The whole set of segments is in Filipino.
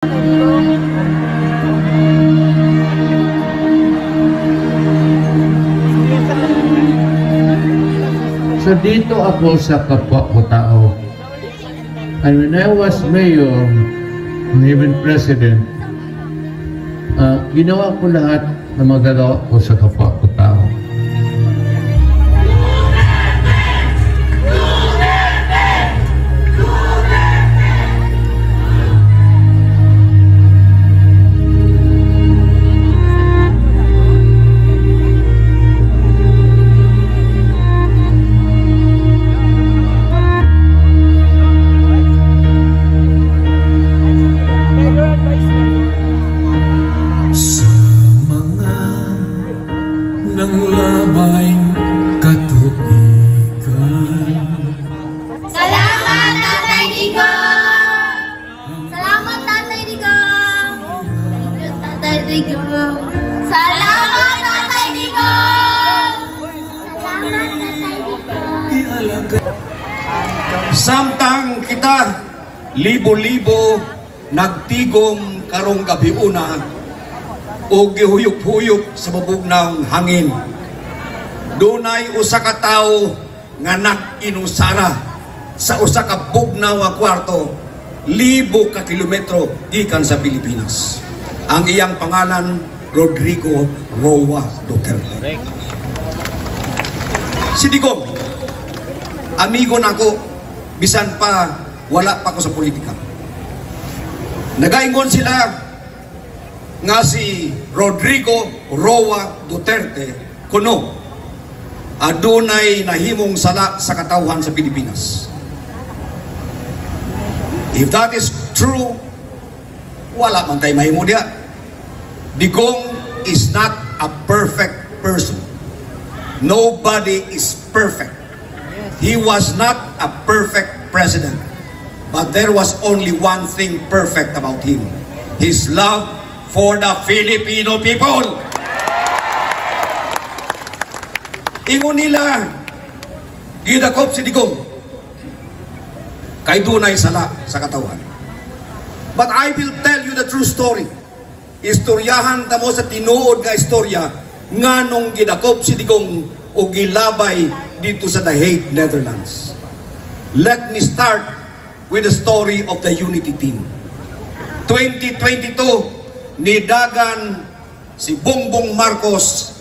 So dito ako sa kapwa ko tao. And when I was mayor and even president, ginawa ko lahat na magagawa ko sa kapwa ko tao. Salamat, Tatay Digong! Salamat, Tatay Digong! Tatay Digong! Salamat, Tatay Digong! Salamat, Tatay Digong! Samtang kita libo-libo nagtigom karong gabiuna o gihuyok-huyok sa babugnaw hangin. Dunay usa ka tawo nga nag-inusara sa usa ka bugnaw nga kwarto 1,000 ka kilometro gikan sa Pilipinas. Ang iyang pangalan Rodrigo Roa Duterte. Si Digong, amigo nako bisan pa wala pa ko sa politika. Nagaingon sila nga si Rodrigo Roa Duterte kuno adunay nahimong sala sa katawhan sa Pilipinas. If that is true, wala man tayo mahimo diya. Digong is not a perfect person. Nobody is perfect. He was not a perfect president. But there was only one thing perfect about him. His love for the Filipino people. Ingon nila, gidakop si Digong. Kay dunay sala sa katawan. But I will tell you the true story. Istoryahan tamo sa tinuod nga istorya nganong gidakop si Digong o gilabay dito sa The Hague, Netherlands. Let me start with the story of the Unity Team. 2022, nidagan si Bongbong Marcos,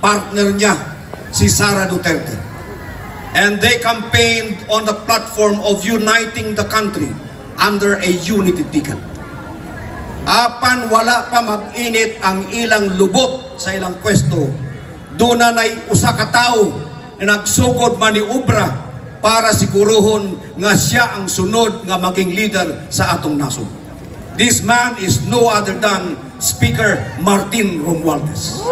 partner niya, si Sara Duterte. And they campaigned on the platform of uniting the country under a unity ticket. Apan wala pa mag-init ang ilang lubot sa ilang pwesto, doon na usa ka tao na nagsugod maniubra para siguruhon nga siya ang sunod nga maging leader sa atong nasod. This man is no other than Speaker Martin Romualdez.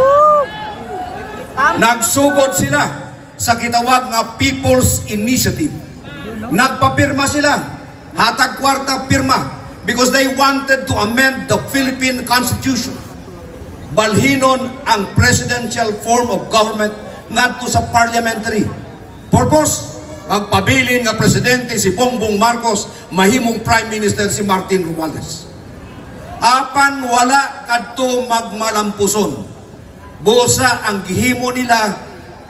Nagsugod sila sa kitawag nga People's Initiative. Nagpapirma sila, hatag kwarta pirma, because they wanted to amend the Philippine Constitution. Balhinon ang presidential form of government ngadto sa parliamentary. Purpose, magpabilin nga presidente si Bongbong Marcos, mahimong prime minister si Martin Romualdez. Apan wala kadto magmalampuson. Busa ang gihimo nila,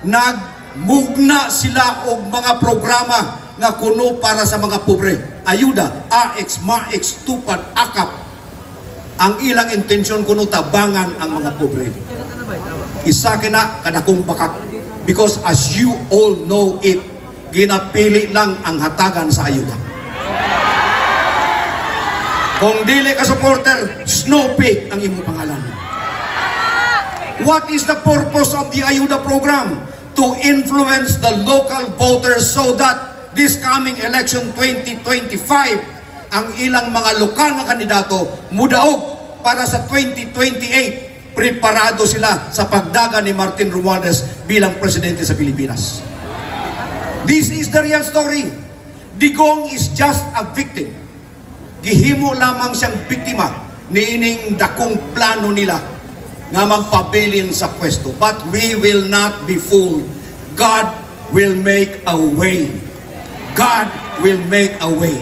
nagmugna sila og mga programa nga kuno para sa mga pobre. Ayuda, AX, MAX, Tupad, AKAP. Ang ilang intensyon kuno tabangan ang mga pobre. Isa kina kadakong bakak. Because as you all know it, ginapili lang ang hatagan sa ayuda. Kung dili ka supporter, Snow Pig ang imong pangalan. What is the purpose of the Ayuda program? To influence the local voters so that this coming election 2025, ang ilang mga lokal na kandidato mudaog para sa 2028, preparado sila sa pagdaga ni Martin Romualdez bilang presidente sa Pilipinas. This is the real story. Digong is just a victim. Gihimo lamang siyang biktima niining dakong plano nila nga magpabilin sa pwesto. But we will not be fooled. God will make a way. God will make a way.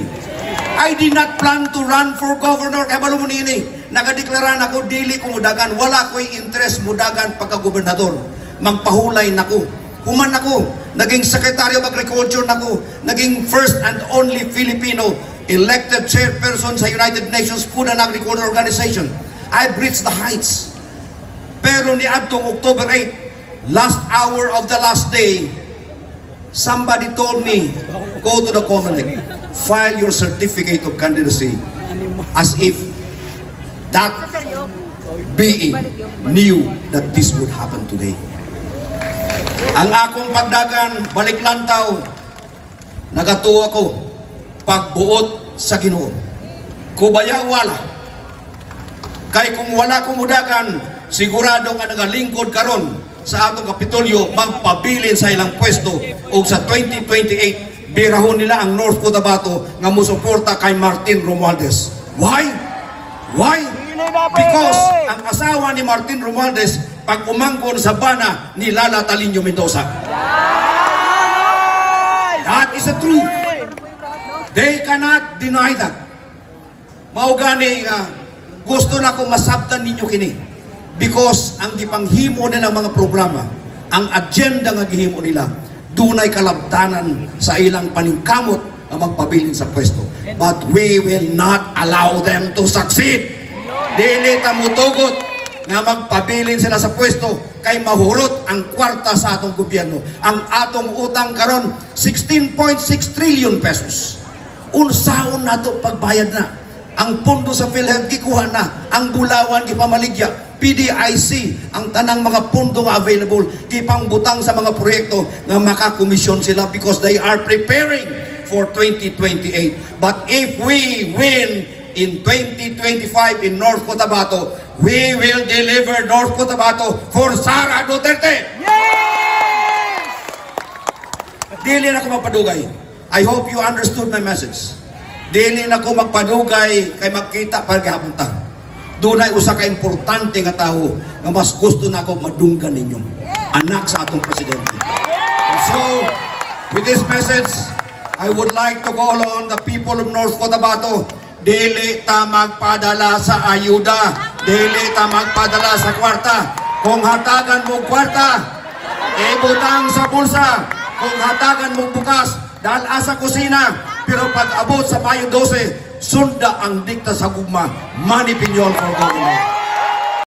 I did not plan to run for governor. Kaya malo mo nini, nagadeklaran ako, dili ko mudagan. Wala ko'y interest mudagan pagka-gobernador. Magpahulay nako. Human ako. Naging Secretary of Agriculture nako. Naging first and only Filipino elected chairperson sa United Nations Food and Agriculture Organization. I've reached the heights. Pero ni adtong October 8, last hour of the last day, somebody told me, go to the Comelec, file your certificate of candidacy, as if that being knew that this would happen today. Ang akong pagdagan, baliklantaw, nagatuwa ko, pagbuot sa Ginoo. Kubaya wala. Kay kung wala kumudagan, sigurado nga nagalingkod karon sa atong Kapitolyo, magpabilin sa ilang pwesto o sa 2028, birahon nila ang North Cotabato nga musuporta kay Martin Romualdez. Why? Why? Because ang asawa ni Martin Romualdez, pag umangkon sa bana ni Lala Talinio Mendoza. That is the truth. They cannot deny that. Maugani nga, gusto na kong masabtan ninyo kini. Because ang gipanghimo nila mga programa, ang agenda nga gihimo nila, dunay kalabtanan sa ilang paningkamot na magpabilin sa pwesto. But we will not allow them to succeed. Dili ta mutugot nga magpabilin sila sa pwesto kay mahurot ang kwarta sa atong gobyerno. Ang atong utang karon 16.6 trillion pesos. Unsaon nato pagbayad na? Ang pondo sa PhilHealth gikuha na, ang Bulawan gipamaligya, PDIC, ang tanang mga pondo nga available, gipangbutang sa mga proyekto nga makakomisyon sila because they are preparing for 2028. But if we win in 2025 in North Cotabato, we will deliver North Cotabato for Sara Duterte. Yes! Dili na ko magpadugay. I hope you understood my message. Dili na ko magpadugay kay magkita pagkapunta. Dunay usa ka importante nga tawo nga mas gusto na ako madunggan ninyo. Anak sa atong presidente. So, with this message, I would like to call on the people of North Cotabato. Dili ta magpadala sa ayuda. Dili ta magpadala sa kwarta. Kung hatagan mo kwarta, ibutang sa bulsa. Kung hatagan mo bukas, dala sa kusina. Pero pag abot sa Mayo 12, sunda ang dikta sa gugma. Manny Piñol for government.